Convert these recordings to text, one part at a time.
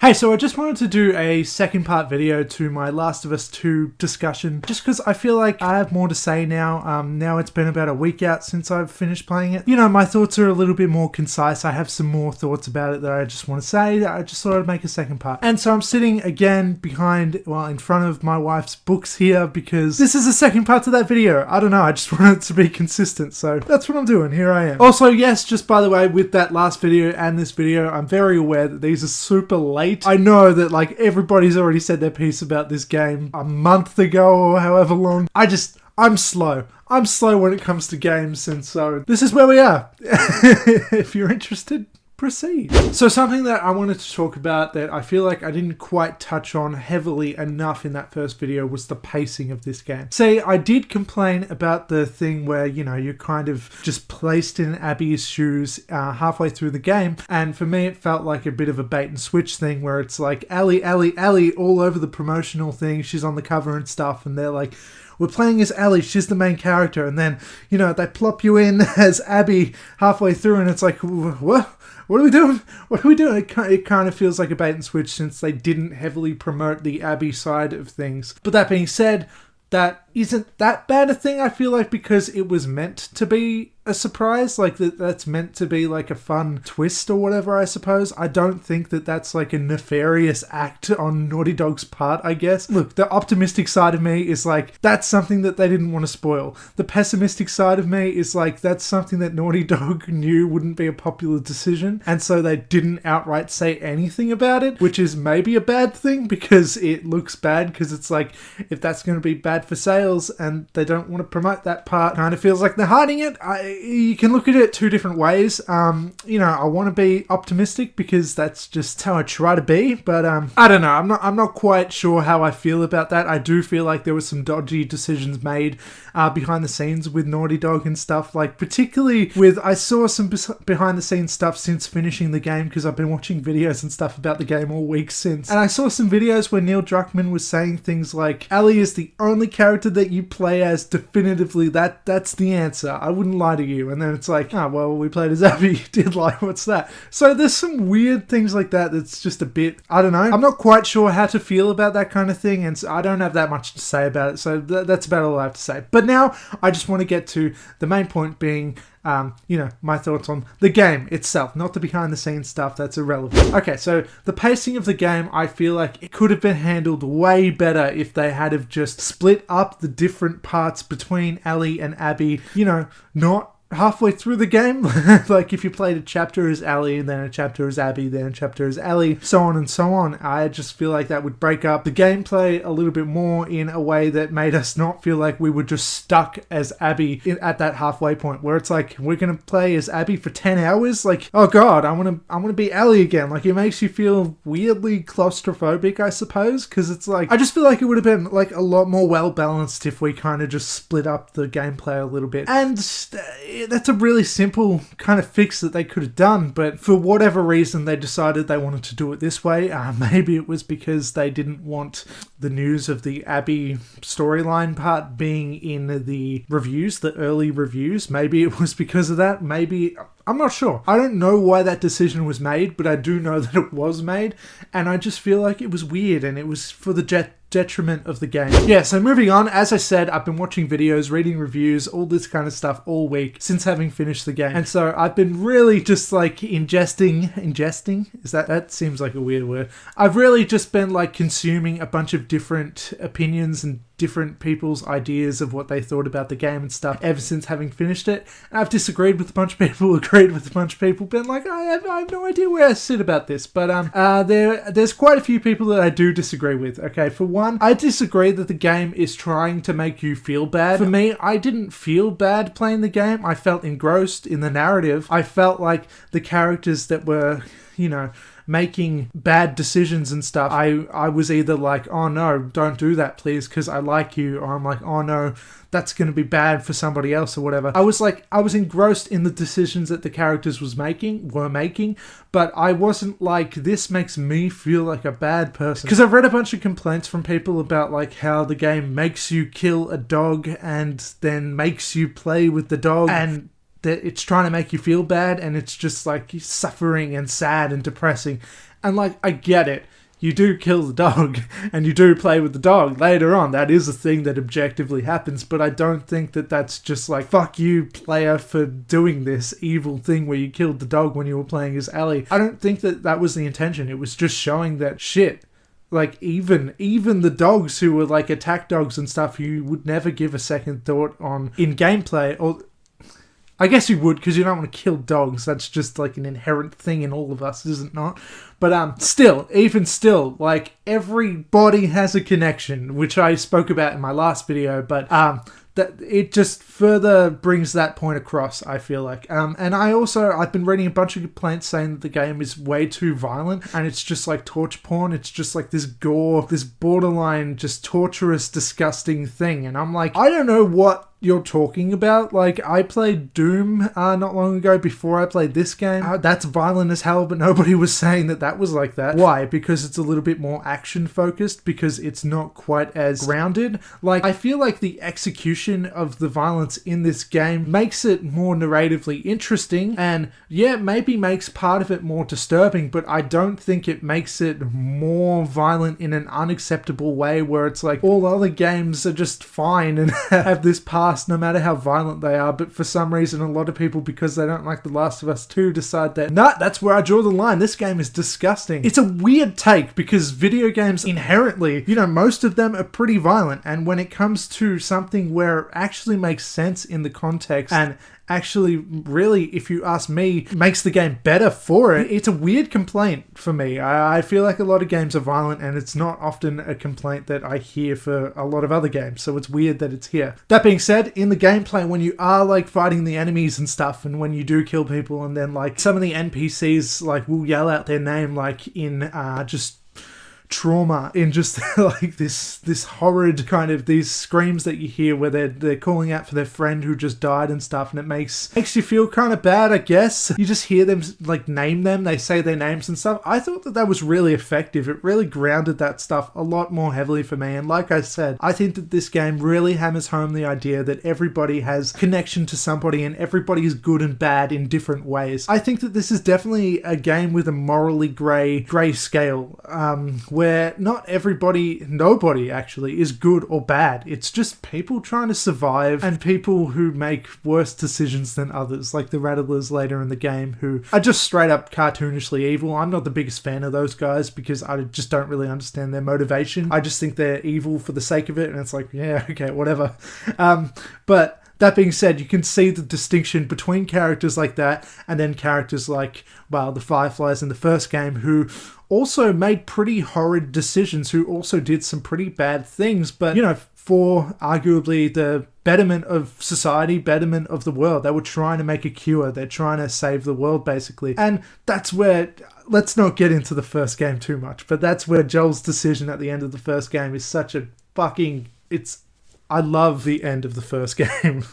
Hey, so I just wanted to do a second part video to my Last of Us 2 discussion, just because I feel like I have more to say now. Now it's been about a week out since I've finished playing it. You know, my thoughts are a little bit more concise. I have some more thoughts about it that I just want to say. I just thought I'd make a second part. And so I'm sitting again in front of my wife's books here, because this is the second part to that video. I don't know, I just wanted it to be consistent, so that's what I'm doing. Here I am. Also, yes, just by the way, with that last video and this video, I'm very aware that these are super late. I know that like everybody's already said their piece about this game a month ago or however long. I'm slow. I'm slow when it comes to games, and so this is where we are. If you're interested, proceed. So something that I wanted to talk about that I feel like I didn't quite touch on heavily enough in that first video was the pacing of this game. See, I did complain about the thing where, you know, you're kind of just placed in Abby's shoes halfway through the game, and for me it felt like a bit of a bait and switch thing where it's like Ellie all over the promotional thing. She's on the cover and stuff, and they're like, we're playing as Ellie, she's the main character, and then, you know, they plop you in as Abby halfway through, and it's like, what? What are we doing? What are we doing? It kind of feels like a bait and switch, since they didn't heavily promote the Abby side of things. But that being said, that isn't that bad a thing, I feel like, because it was meant to be a surprise. Like, that's meant to be like a fun twist or whatever, I suppose. I don't think that that's like a nefarious act on Naughty Dog's part, I guess. Look, the optimistic side of me is like, that's something that they didn't want to spoil. The pessimistic side of me is like, that's something that Naughty Dog knew wouldn't be a popular decision, and so they didn't outright say anything about it, which is maybe a bad thing, because it looks bad, because it's like, if that's going to be bad for sales and they don't want to promote that part, kind of feels like they're hiding it. You can look at it two different ways. You know, I want to be optimistic because that's just how I try to be, but I don't know. I'm not quite sure how I feel about that. I do feel like there were some dodgy decisions made behind the scenes with Naughty Dog and stuff. Like, particularly with, I saw some behind the scenes stuff since finishing the game, because I've been watching videos and stuff about the game all week since, and I saw some videos where Neil Druckmann was saying things like, Ellie is the only character that you play as definitively. That's the answer. I wouldn't lie to you. And then it's like, oh, well, we played as Abby. Did lie. What's that? So there's some weird things like that that's just a bit, I don't know. I'm not quite sure how to feel about that kind of thing, and so I don't have that much to say about it. So that's about all I have to say. But now I just want to get to the main point, being you know, my thoughts on the game itself, not the behind the scenes stuff. That's irrelevant. Okay, so the pacing of the game, I feel like it could have been handled way better if they had have just split up the different parts between Ellie and Abby, you know, not halfway through the game. Like, if you played a chapter as Ellie, and then a chapter as Abby, then a chapter as Ellie, so on and so on. I just feel like that would break up the gameplay a little bit more in a way that made us not feel like we were just stuck as Abby at that halfway point, where it's like, we're gonna play as Abby for 10 hours? Like, oh god, I want to be Ellie again. Like, it makes you feel weirdly claustrophobic, I suppose, because it's like, I just feel like it would have been like a lot more well balanced if we kind of just split up the gameplay a little bit. And that's a really simple kind of fix that they could have done, but for whatever reason they decided they wanted to do it this way. Maybe it was because they didn't want the news of the Abby storyline part being in the reviews, the early reviews. Maybe it was because of that. Maybe, I'm not sure. I don't know why that decision was made, but I do know that it was made, and I just feel like it was weird, and it was for the detriment of the game. Yeah, so moving on, as I said, I've been watching videos, reading reviews, all this kind of stuff all week since having finished the game. And so I've been really just like ingesting? Is that seems like a weird word. I've really just been like consuming a bunch of different opinions and different people's ideas of what they thought about the game and stuff ever since having finished it. And I've disagreed with a bunch of people, agreed with a bunch of people, been like, I have no idea where I sit about this. But there's quite a few people that I do disagree with. Okay, for one, I disagree that the game is trying to make you feel bad. For me, I didn't feel bad playing the game. I felt engrossed in the narrative. I felt like the characters that were, you know, making bad decisions and stuff, I was either like, oh no, don't do that please because I like you, or I'm like, oh no, that's going to be bad for somebody else or whatever. I was engrossed in the decisions that the characters were making, but I wasn't like, this makes me feel like a bad person. Because I've read a bunch of complaints from people about like how the game makes you kill a dog and then makes you play with the dog, and that it's trying to make you feel bad, and it's just like suffering and sad and depressing. And like, I get it. You do kill the dog, and you do play with the dog later on. That is a thing that objectively happens, but I don't think that that's just like, fuck you, player, for doing this evil thing where you killed the dog when you were playing as Ellie. I don't think that that was the intention. It was just showing that shit. Like, even the dogs who were like attack dogs and stuff, you would never give a second thought on in gameplay, or I guess you would, because you don't want to kill dogs. That's just like an inherent thing in all of us, is it not? But even still, like, everybody has a connection, which I spoke about in my last video, but that it just further brings that point across, I feel like. And I've been reading a bunch of complaints saying that the game is way too violent, and it's just like torture porn. It's just like this gore, this borderline, just torturous, disgusting thing. And I'm like, I don't know what you're talking about. Like, I played Doom not long ago before I played this game. That's violent as hell, but nobody was saying that that was like that. Why? Because it's a little bit more action focused, because it's not quite as grounded. Like, I feel like the execution of the violence in this game makes it more narratively interesting, and yeah, maybe makes part of it more disturbing, but I don't think it makes it more violent in an unacceptable way where it's like all other games are just fine and have this past no matter how violent they are, but for some reason a lot of people, because they don't like The Last of Us 2, decide that, nah, that's where I draw the line. This game is disgusting. It's a weird take, because video games inherently, most of them are pretty violent, and when it comes to something where it actually makes sense in the context and actually, really, if you ask me, makes the game better for it, it's a weird complaint for me. I feel like a lot of games are violent, and it's not often a complaint that I hear for a lot of other games, so it's weird that it's here. That being said, in the gameplay, when you are like fighting the enemies and stuff, and when you do kill people, and then like some of the NPCs like will yell out their name like in just trauma, in just like this horrid kind of these screams that you hear where they're calling out for their friend who just died and stuff, and it makes you feel kind of bad, I guess. You just hear them like name them, they say their names and stuff. I thought that was really effective. It really grounded that stuff a lot more heavily for me, and like I said, I think that this game really hammers home the idea that everybody has connection to somebody, and everybody is good and bad in different ways. I think that this is definitely a game with a morally grey scale, where not nobody actually is good or bad. It's just people trying to survive, and people who make worse decisions than others, like the Rattlers later in the game, who are just straight up cartoonishly evil. I'm not the biggest fan of those guys, because I just don't really understand their motivation. I just think they're evil for the sake of it, and it's like, yeah, okay, whatever. But that being said, you can see the distinction between characters like that and then characters like, well, the Fireflies in the first game, who also made pretty horrid decisions, who also did some pretty bad things, but, for arguably the betterment of society, betterment of the world. They were trying to make a cure. They're trying to save the world, basically. And that's where, let's not get into the first game too much, but that's where Joel's decision at the end of the first game is such a fucking... I love the end of the first game.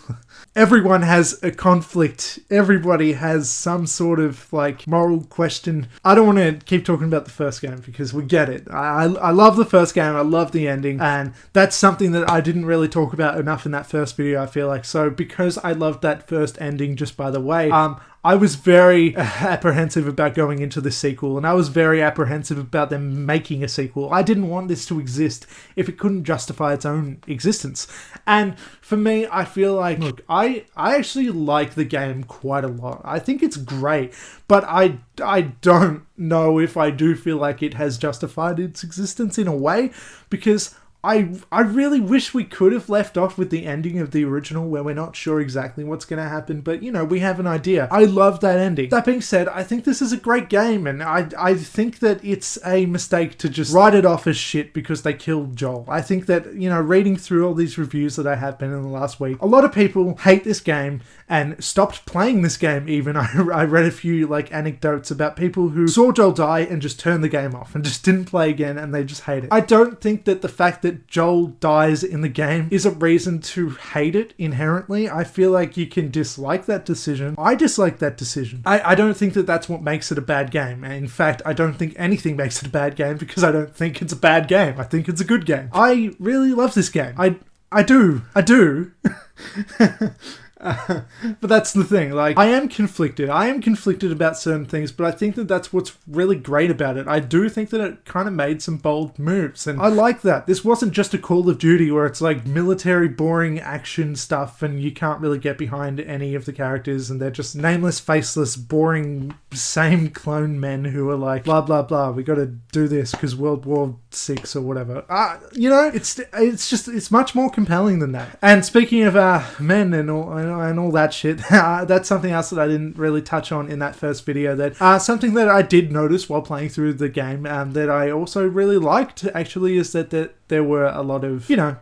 Everyone has a conflict. Everybody has some sort of like moral question. I don't want to keep talking about the first game because we get it. I love the first game. I love the ending. And that's something that I didn't really talk about enough in that first video, I feel like. So because I loved that first ending, just by the way, I was very apprehensive about going into the sequel, and I was very apprehensive about them making a sequel. I didn't want this to exist if it couldn't justify its own existence. And for me, I feel like, look, I actually like the game quite a lot. I think it's great, but I don't know if I do feel like it has justified its existence in a way, because I really wish we could have left off with the ending of the original where we're not sure exactly what's going to happen, but, we have an idea. I love that ending. That being said, I think this is a great game, and I think that it's a mistake to just write it off as shit because they killed Joel. I think that, reading through all these reviews that I have been in the last week, a lot of people hate this game and stopped playing this game even. I read a few, anecdotes about people who saw Joel die and just turned the game off and just didn't play again, and they just hate it. I don't think that the fact that Joel dies in the game is a reason to hate it inherently. I feel like you can dislike that decision. I dislike that decision. I don't think that that's what makes it a bad game. In fact, I don't think anything makes it a bad game because I don't think it's a bad game. I think it's a good game. I really love this game. I do. But that's the thing, like, I am conflicted. I am conflicted about certain things, but I think that that's what's really great about it. I do think that it kind of made some bold moves, and I like that. This wasn't just a Call of Duty where it's like military, boring action stuff, and you can't really get behind any of the characters, and they're just nameless, faceless, boring, same clone men who are like, blah, blah, blah, we gotta do this because World War VI or whatever. You know, it's much more compelling than that. And speaking of men and all that shit, that's something else that I didn't really touch on in that first video. That something that I did notice while playing through the game, that I also really liked actually, is that there were a lot of, you know,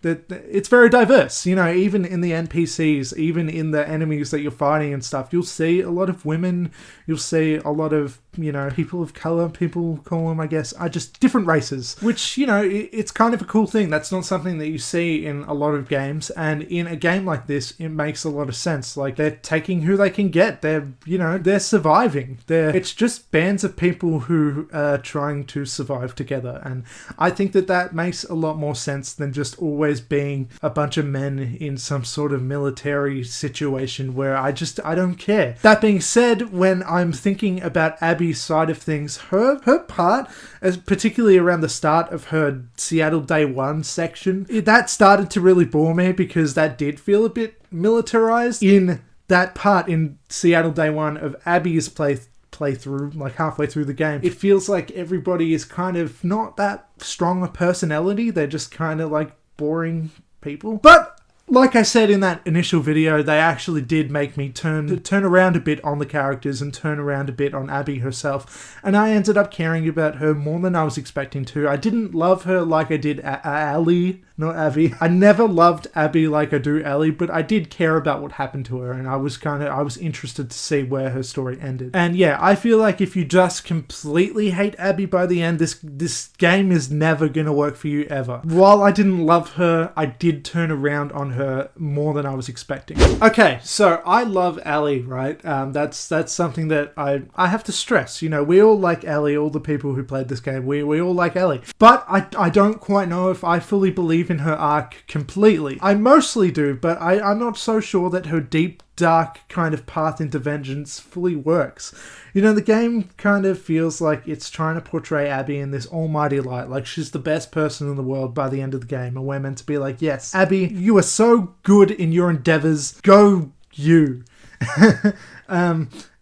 that it's very diverse, you know, even in the NPCs, even in the enemies that you're fighting and stuff, you'll see a lot of women, you'll see a lot of, you know, people of color, people call them, I guess, are just different races, which, you know, it's kind of a cool thing. That's not something that you see in a lot of games, and in a game like this, it makes a lot of sense. Like, they're taking who they can get, they're, you know, they're surviving. It's just bands of people who are trying to survive together, and I think that makes a lot more sense than just always being a bunch of men in some sort of military situation where I don't care. That being said, when I'm thinking about Abby's side of things, her part, as particularly around the start of her Seattle Day 1 section, that started to really bore me, because that did feel a bit militarized in that part in Seattle Day 1 of Abby's playthrough, like halfway through the game. It feels like everybody is kind of not that strong a personality. They're just kind of like boring people. But like I said in that initial video, they actually did make me turn around a bit on the characters and turn around a bit on Abby herself, and I ended up caring about her more than I was expecting to. I didn't love her like I did Ellie, not Abby. I never loved Abby like I do Ellie, but I did care about what happened to her, and I was interested to see where her story ended. And yeah, I feel like if you just completely hate Abby by the end, this game is never gonna work for you ever. While I didn't love her, I did turn around on her more than I was expecting. Okay, so I love Ellie, right? That's something that I have to stress. You know, we all like Ellie, all the people who played this game, we all like Ellie. But I don't quite know if I fully believe in her arc completely. I mostly do, but I'm not so sure that her deep, dark kind of path into vengeance fully works. You know, the game kind of feels like it's trying to portray Abby in this almighty light, like she's the best person in the world by the end of the game, and we're meant to be like, yes, Abby, you are so good in your endeavors, go you.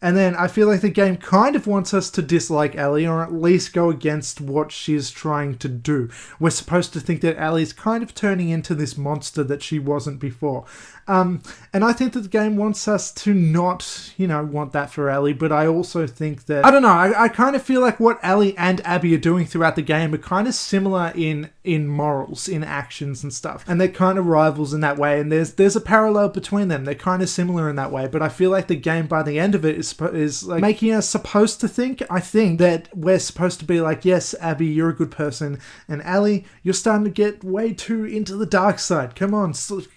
And then I feel like the game kind of wants us to dislike Ellie, or at least go against what she's trying to do. We're supposed to think that Ellie's kind of turning into this monster that she wasn't before. And I think that the game wants us to not, you know, want that for Ellie, but I also think that, I don't know, I kind of feel like what Ellie and Abby are doing throughout the game are kind of similar in morals, in actions and stuff. And they're kind of rivals in that way, and there's a parallel between them. They're kind of similar in that way, but I feel like the game by the end of it is like making us supposed to think, I think, that we're supposed to be like, yes, Abby, you're a good person, and Ellie, you're starting to get way too into the dark side. Come on,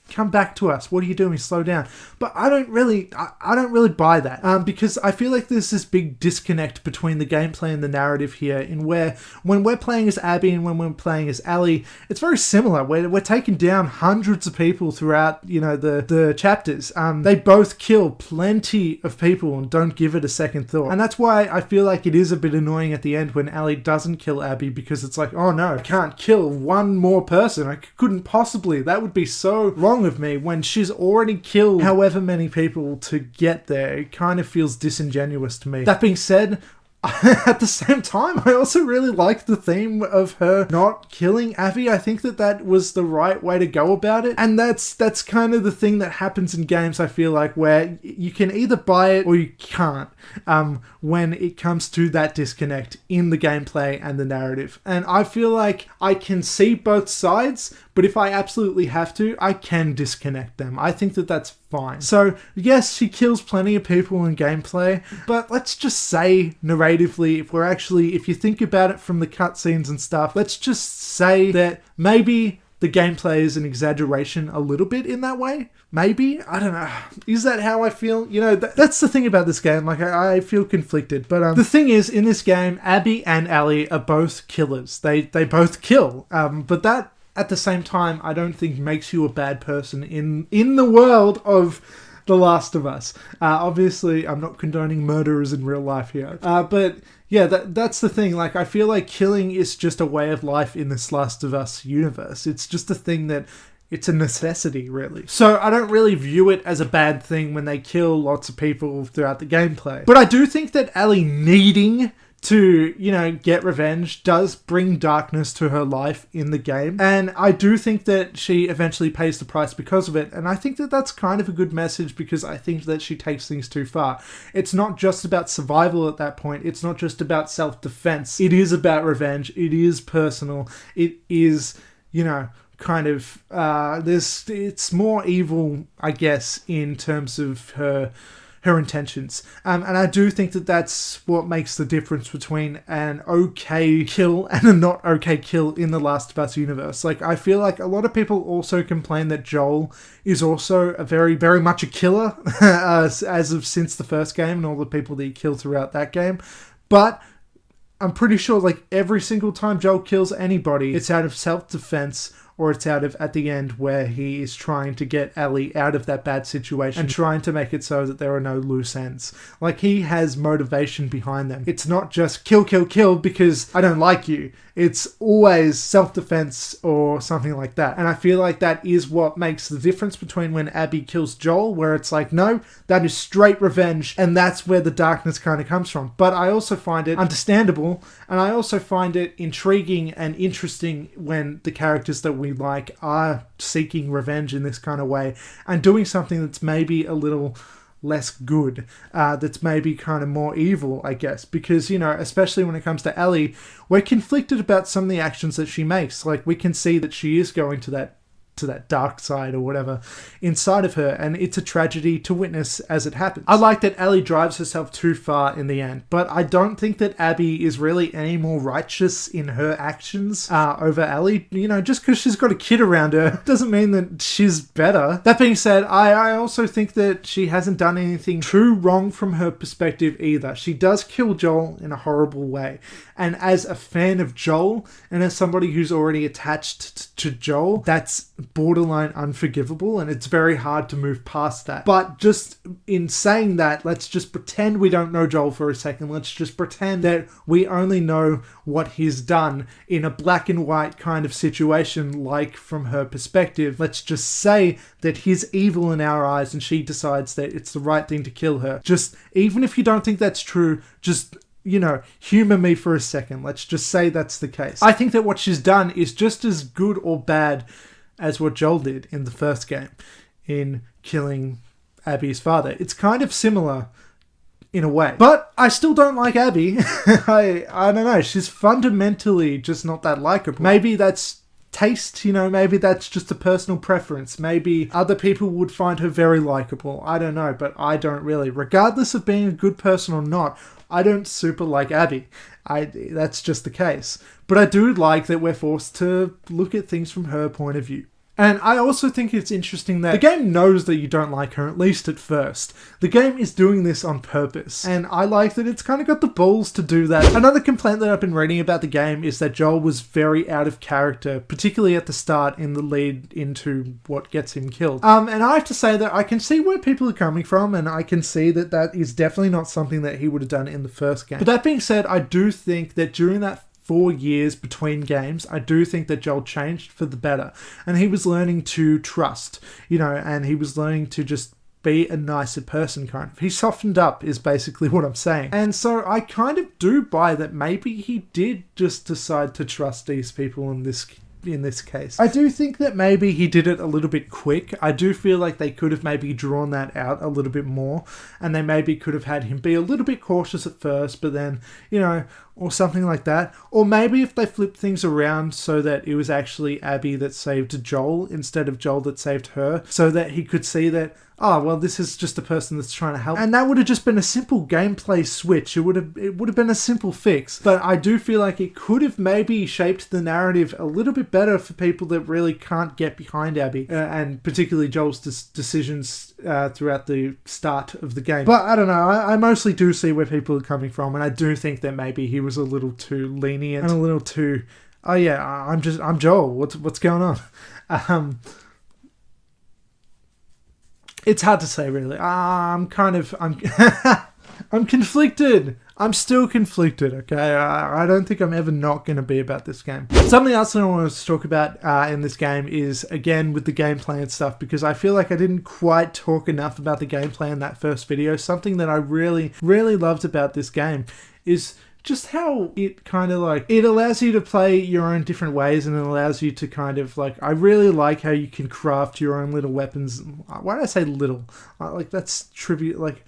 come back to us. What are you doing? Slow down. But I don't really buy that, because I feel like there's this big disconnect between the gameplay and the narrative here, in where when we're playing as Abby and when we're playing as Ellie, it's very similar. We're taking down hundreds of people throughout, you know, the chapters. They both kill plenty of people and don't give it a second thought. And that's why I feel like it is a bit annoying at the end when Ellie doesn't kill Abby, because it's like, oh no, I can't kill one more person. I couldn't possibly. That would be so wrong of me, when she's already killed however many people to get there. It kind of feels disingenuous to me. That being said, at the same time, I also really like the theme of her not killing Abby. I think that was the right way to go about it. And that's kind of the thing that happens in games, I feel like, where you can either buy it or you can't, when it comes to that disconnect in the gameplay and the narrative. And I feel like I can see both sides, but if I absolutely have to, I can disconnect them. I think that's fine. So yes, she kills plenty of people in gameplay, but let's just say narratively, if you think about it from the cutscenes and stuff, let's just say that maybe the gameplay is an exaggeration a little bit in that way. Maybe? I don't know. Is that how I feel? You know, that's the thing about this game. Like, I feel conflicted. But the thing is, in this game, Abby and Ellie are both killers. They both kill. But that at the same time, I don't think makes you a bad person in the world of The Last of Us. Obviously, I'm not condoning murderers in real life here. But yeah, that's the thing. Like, I feel like killing is just a way of life in this Last of Us universe. It's just a thing that it's a necessity, really. So I don't really view it as a bad thing when they kill lots of people throughout the gameplay. But I do think that Ellie needing to, get revenge does bring darkness to her life in the game. And I do think that she eventually pays the price because of it. And I think that that's kind of a good message, because I think that she takes things too far. It's not just about survival at that point. It's not just about self-defense. It is about revenge. It is personal. It is, it's more evil, I guess, in terms of her intentions. And I do think that that's what makes the difference between an okay kill and a not okay kill in the Last of Us universe. Like, I feel like a lot of people also complain that Joel is also a very, very much a killer as of since the first game and all the people that he killed throughout that game. But I'm pretty sure, like, every single time Joel kills anybody, it's out of self-defense, or it's out of, at the end, where he is trying to get Ellie out of that bad situation and trying to make it so that there are no loose ends. Like, he has motivation behind them. It's not just kill, kill, kill because I don't like you. It's always self-defense or something like that. And I feel like that is what makes the difference between when Abby kills Joel, where it's like, no, that is straight revenge, and that's where the darkness kind of comes from. But I also find it understandable, and I also find it intriguing and interesting when the characters that we like are seeking revenge in this kind of way and doing something that's maybe a little less good, that's maybe kind of more evil, I guess, because, especially when it comes to Ellie, we're conflicted about some of the actions that she makes. Like, we can see that she is going to that dark side or whatever inside of her, and it's a tragedy to witness as it happens. I like that Ellie drives herself too far in the end, but I don't think that Abby is really any more righteous in her actions over Ellie. Just because she's got a kid around her doesn't mean that she's better. That being said, I also think that she hasn't done anything too wrong from her perspective either. She does kill Joel in a horrible way, and as a fan of Joel and as somebody who's already attached to Joel, that's borderline unforgivable, and it's very hard to move past that. But just in saying that, let's just pretend we don't know Joel for a second. Let's just pretend that we only know what he's done in a black and white kind of situation, like from her perspective. Let's just say that he's evil in our eyes and she decides that it's the right thing to kill her. Just, even if you don't think that's true, just humor me for a second. Let's just say that's the case. I think that what she's done is just as good or bad as what Joel did in the first game in killing Abby's father. It's kind of similar in a way. But I still don't like Abby. I don't know. She's fundamentally just not that likable. Maybe that's taste, maybe that's just a personal preference. Maybe other people would find her very likable. I don't know, but I don't really. Regardless of being a good person or not, I don't super like Abby. That's just the case. But I do like that we're forced to look at things from her point of view. And I also think it's interesting that the game knows that you don't like her, at least at first. The game is doing this on purpose, and I like that it's kind of got the balls to do that. Another complaint that I've been reading about the game is that Joel was very out of character, particularly at the start in the lead into what gets him killed. And I have to say that I can see where people are coming from, and I can see that that is definitely not something that he would have done in the first game. But that being said, I do think that during that 4 years between games, I do think that Joel changed for the better. And he was learning to trust, and he was learning to just be a nicer person, kind of. He softened up, is basically what I'm saying. And so I kind of do buy that maybe he did just decide to trust these people in this case. I do think that maybe he did it a little bit quick. I do feel like they could have maybe drawn that out a little bit more, and they maybe could have had him be a little bit cautious at first, but then, or something like that. Or maybe if they flipped things around so that it was actually Abby that saved Joel instead of Joel that saved her, so that he could see that, oh, well, this is just a person that's trying to help. And that would have just been a simple gameplay switch. It would have been a simple fix. But I do feel like it could have maybe shaped the narrative a little bit better for people that really can't get behind Abby, and particularly Joel's decisions throughout the start of the game. But I don't know. I mostly do see where people are coming from, and I do think that maybe he was a little too lenient and a little too Oh yeah, I'm Joel. What's going on? Um, it's hard to say really. I'm I'm conflicted. I'm still conflicted, okay? I don't think I'm ever not going to be about this game. Something else that I wanted to talk about in this game is, again, with the gameplay and stuff, because I feel like I didn't quite talk enough about the gameplay in that first video. Something that I really, really loved about this game is just how it kind of like, it allows you to play your own different ways, and it allows you to kind of like, I really like how you can craft your own little weapons. Why did I say little? Like, that's trivial, like...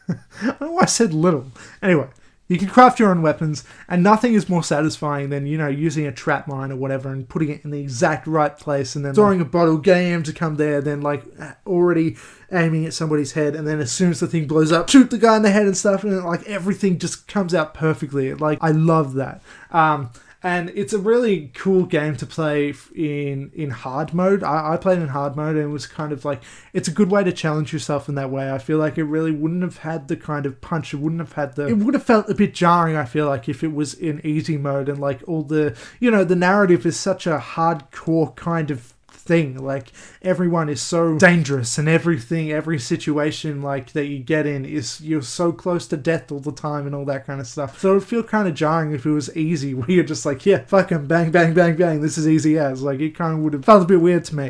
I don't know why I said little. Anyway, you can craft your own weapons, and nothing is more satisfying than, you know, using a trap mine or whatever and putting it in the exact right place, and then throwing a bottle, getting him to come there, then like already aiming at somebody's head, and then as soon as the thing blows up, shoot the guy in the head and stuff, and then, like, everything just comes out perfectly. Like, I love that. And it's a really cool game to play in hard mode. I played in hard mode, and it was kind of like, it's a good way to challenge yourself in that way. I feel like it really wouldn't have had the kind of punch. It wouldn't have had the... It would have felt a bit jarring, I feel like, if it was in easy mode, and like all the... You know, the narrative is such a hardcore kind of thing. Like, everyone is so dangerous, and everything, every situation like that you get in is, you're so close to death all the time and all that kind of stuff. So it would feel kind of jarring if it was easy, where you're just like, yeah, fuck 'em, bang, bang, bang, bang, this is easy as. Like, it kind of would have felt a bit weird to me.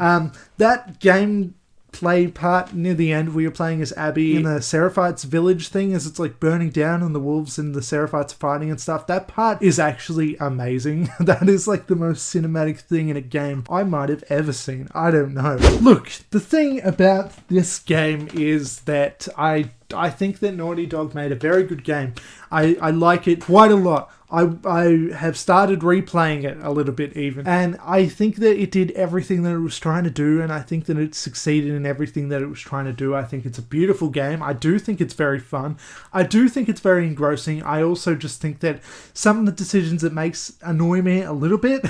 That game play part near the end where you're playing as Abby in the Seraphites village thing, as it's like burning down and the wolves and the Seraphites are fighting and stuff, that part is actually amazing. That is like the most cinematic thing in a game I might have ever seen. I don't know. Look, the thing about this game is that I think that Naughty Dog made a very good game. I like it quite a lot. I have started replaying it a little bit even, and I think that it did everything that it was trying to do, and I think that it succeeded in everything that it was trying to do. I think it's a beautiful game. I do think it's very fun. I do think it's very engrossing. I also just think that some of the decisions it makes annoy me a little bit,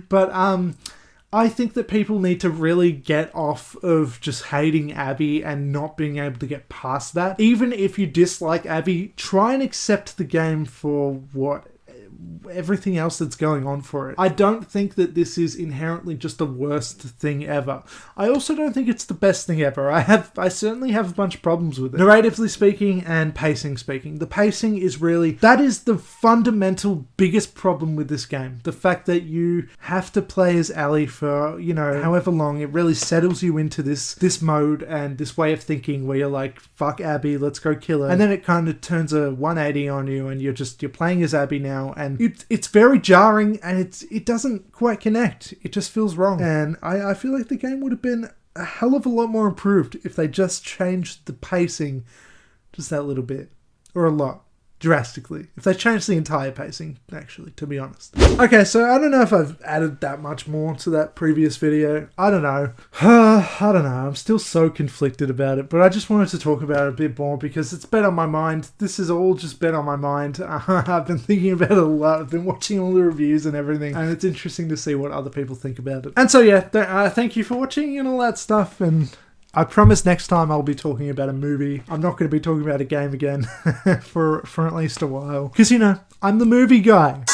but I think that people need to really get off of just hating Abby and not being able to get past that. Even if you dislike Abby, try and accept the game for what everything else that's going on for it. I don't think that this is inherently just the worst thing ever. I also don't think it's the best thing ever. I certainly have a bunch of problems with it. Narratively speaking and pacing speaking. The pacing is really, that is the fundamental biggest problem with this game. The fact that you have to play as Ellie for, you know, however long. It really settles you into this mode and this way of thinking where you're like, fuck Abby, let's go kill her. And then it kind of turns a 180 on you, and you're playing as Abby now, and it's very jarring, and it doesn't quite connect. It just feels wrong. And I feel like the game would have been a hell of a lot more improved if they just changed the pacing just that little bit. Or a lot. Drastically. If they changed the entire pacing, actually, to be honest. Okay, so I don't know if I've added that much more to that previous video. I don't know. I don't know. I'm still so conflicted about it, but I just wanted to talk about it a bit more because it's been on my mind. This has all just been on my mind. I've been thinking about it a lot. I've been watching all the reviews and everything, and it's interesting to see what other people think about it. And so yeah, thank you for watching and all that stuff, and I promise next time I'll be talking about a movie. I'm not going to be talking about a game again for at least a while. Because, you know, I'm the movie guy.